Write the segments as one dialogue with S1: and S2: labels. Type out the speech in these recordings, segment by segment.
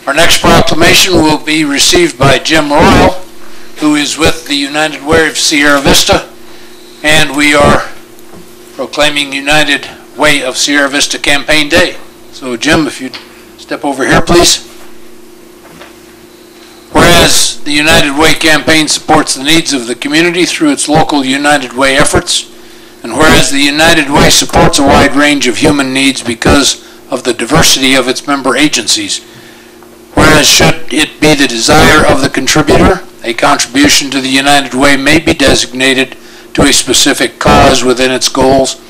S1: Our next proclamation will be received by Jim Royal, who is with the United Way of Sierra Vista, and we are proclaiming United Way of Sierra Vista Campaign Day. So Jim, if you'd step over here, please. Whereas the United Way campaign supports the needs of the community through its local United Way efforts, and whereas the United Way supports a wide range of human needs because of the diversity of its member agencies, whereas should it be the desire of the contributor, a contribution to the United Way may be designated to a specific cause within its goals,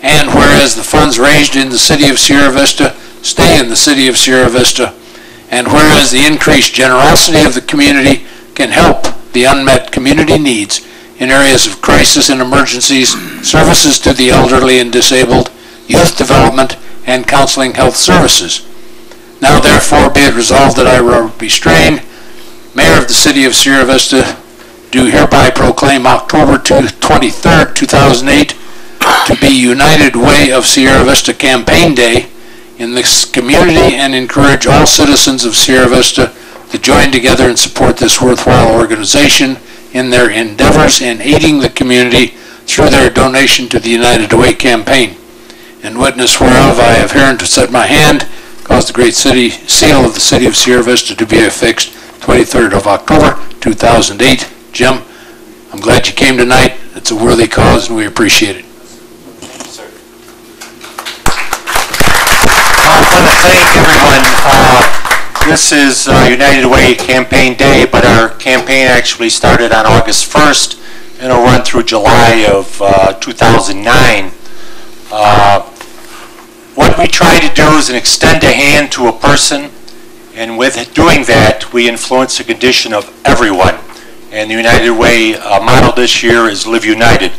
S1: and whereas the funds raised in the City of Sierra Vista stay in the City of Sierra Vista, and whereas the increased generosity of the community can help the unmet community needs in areas of crisis and emergencies, services to the elderly and disabled, youth development, and counseling health services. Now therefore be it resolved that I, Robert B. Strain, Mayor of the City of Sierra Vista, do hereby proclaim October 23rd, 2008 to be United Way of Sierra Vista Campaign Day in this community, and encourage all citizens of Sierra Vista to join together and support this worthwhile organization in their endeavors in aiding the community through their donation to the United Way campaign. In witness whereof I have herein to set my hand, cause the great city seal of the City of Sierra Vista to be affixed 23rd of October 2008. Jim, I'm glad you came tonight. It's a worthy cause and we appreciate it.
S2: I want to thank everyone. This is United Way Campaign Day, but our campaign actually started on August 1st and will run through July of 2009. What we try to do is extend a hand to a person, and with doing that, we influence the condition of everyone. And the United Way motto this year is Live United.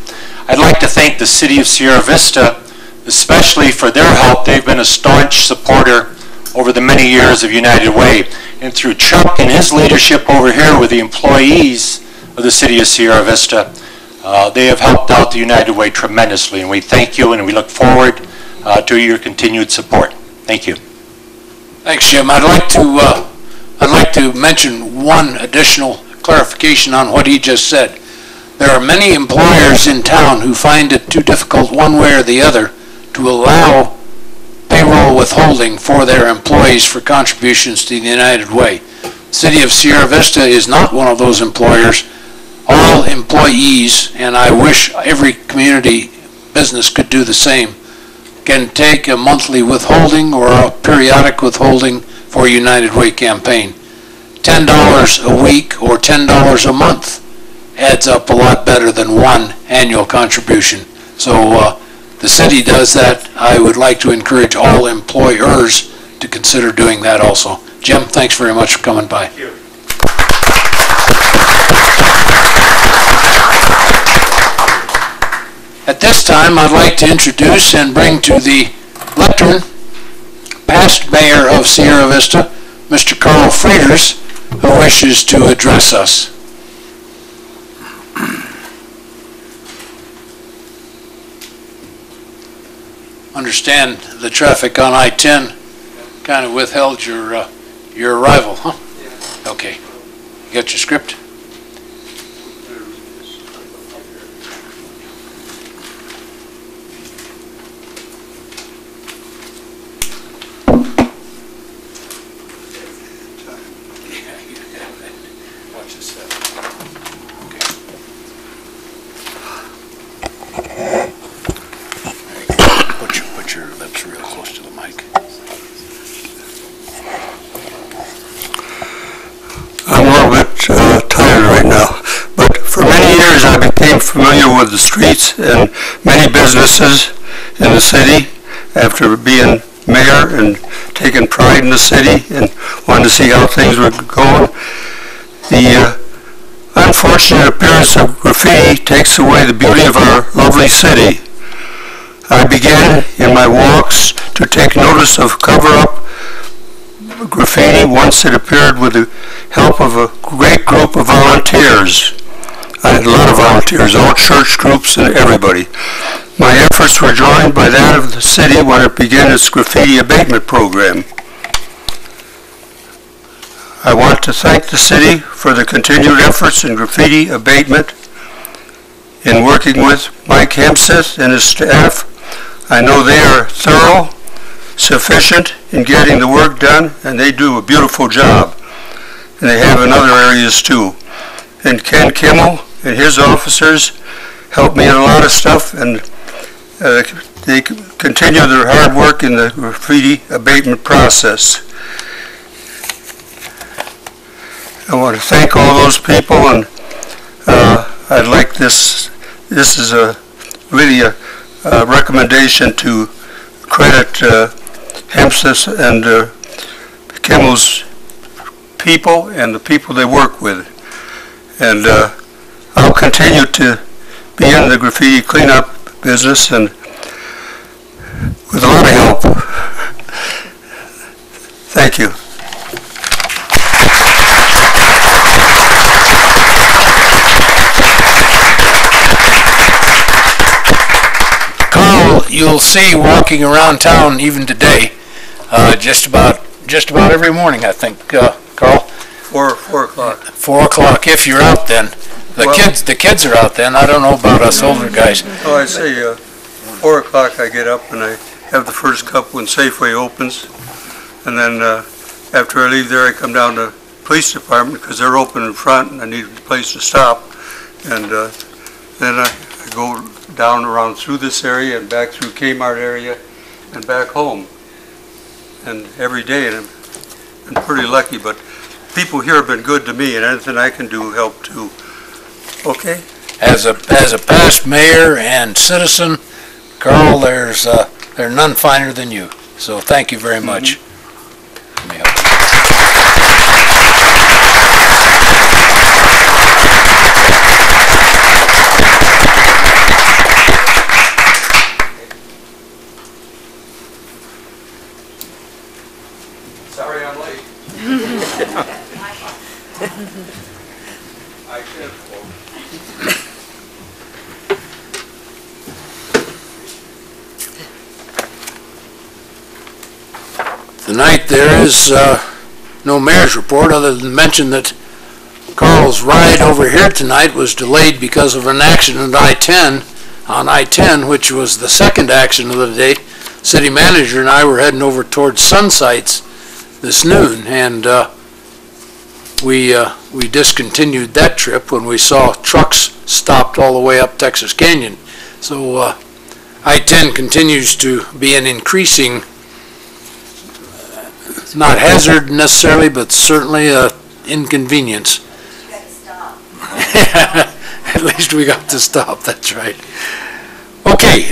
S2: I'd like to thank the City of Sierra Vista, especially for their help. They've been a staunch supporter over the many years of United Way. And through Chuck and his leadership over here with the employees of the City of Sierra Vista, they have helped out the United Way tremendously. And we thank you, and we look forward to your continued support. Thank you.
S1: Thanks, Jim. I'd like to mention one additional clarification on what he just said. There are many employers in town who find it too difficult one way or the other to allow payroll withholding for their employees for contributions to the United Way. The City of Sierra Vista is not one of those employers. All employees, and I wish every community business could do the same, can take a monthly withholding or a periodic withholding for United Way campaign. $10 a week or $10 a month adds up a lot better than one annual contribution. So the city does that. I would like to encourage all employers to consider doing that also. Jim, thanks very much for coming by.
S2: Thank you.
S1: At this time, I'd like to introduce and bring to the lectern past Mayor of Sierra Vista, Mr. Carl Frieders, who wishes to address us. Understand the traffic on I-10 kind of withheld your arrival, huh? Yeah. Okay. You got your script? Watch this stuff. Okay. Put your lips real close to the mic.
S3: I'm a little bit tired right now, but for many years I became familiar with the streets and many businesses in the city after being mayor and taking pride in the city and wanting to see how things were going. The unfortunate appearance of graffiti takes away the beauty of our lovely city. I began in my walks to take notice of cover-up graffiti once it appeared with the help of a great group of volunteers. I had a lot of volunteers, all church groups and everybody. My efforts were joined by that of the city when it began its graffiti abatement program. I want to thank the city for the continued efforts in graffiti abatement. In working with Mike Hempseth and his staff, I know they are thorough, sufficient in getting the work done, and they do a beautiful job. And they have in other areas too. And Ken Kimmel and his officers helped me in a lot of stuff, and they continue their hard work in the graffiti abatement process. I want to thank all those people, and I'd like this is really a recommendation to credit Hempseth and Kimmel's people and the people they work with. And I'll continue to be in the graffiti cleanup business, and with a lot of help. Thank you.
S1: Carl, you'll see walking around town even today, just about every morning, I think, Carl.
S3: 4 o'clock.
S1: 4 o'clock, if you're out then. The kids are out then. I don't know about us older guys.
S3: Oh, I say 4 o'clock I get up and I have the first cup when Safeway opens. And then after I leave there, I come down to the police department because they're open in front and I need a place to stop. And then I go down around through this area and back through Kmart area and back home. And every day, and I'm pretty lucky, but people here have been good to me, and anything I can do help too. Okay?
S1: As a past mayor and citizen, Carl, there's none finer than you. So thank you very much. Let me help you.
S3: Sorry I'm late. I can't.
S1: Tonight there is no mayor's report other than mention that Carl's ride over here tonight was delayed because of an accident on I-10, which was the second accident of the day. City manager and I were heading over towards Sunsites this noon, and we discontinued that trip when we saw trucks stopped all the way up Texas Canyon. So I-10 continues to be an increasing, not hazard necessarily, but certainly an inconvenience.
S4: You got to stop.
S1: At least we got to stop, that's right. Okay,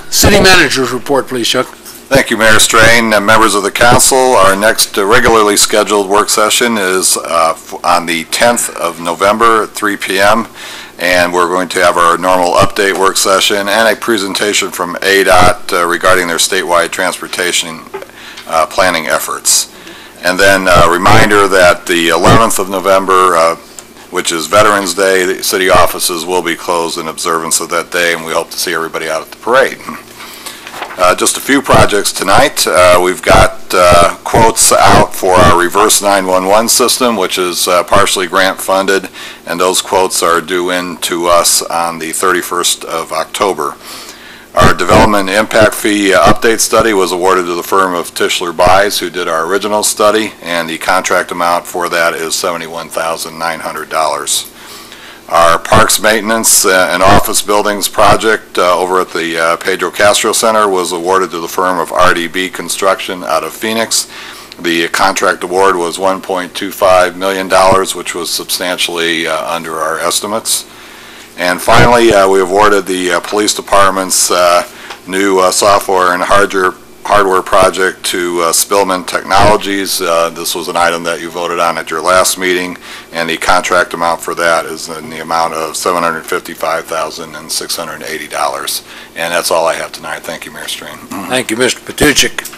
S1: city manager's report, please, Chuck.
S5: Thank you, Mayor Strain. Members of the council, our next regularly scheduled work session is on the 10th of November at 3 p.m. and we're going to have our normal update work session and a presentation from ADOT regarding their statewide transportation planning efforts. And then a reminder that the 11th of November, which is Veterans Day, the city offices will be closed in observance of that day, and we hope to see everybody out at the parade. Just a few projects tonight. We've got quotes out for our reverse 911 system, which is partially grant funded, and those quotes are due in to us on the 31st of October. Our development impact fee update study was awarded to the firm of Tischler Buys, who did our original study, and the contract amount for that is $71,900. Our parks maintenance and office buildings project over at the Pedro Castro Center was awarded to the firm of RDB Construction out of Phoenix. The contract award was $1.25 million, which was substantially under our estimates. And finally, we awarded the police department's new software and hardware project to Spillman Technologies. This was an item that you voted on at your last meeting, and the contract amount for that is in the amount of $755,680. And that's all I have tonight. Thank you, Mayor Strain.
S1: Thank you, Mr. Patuchik.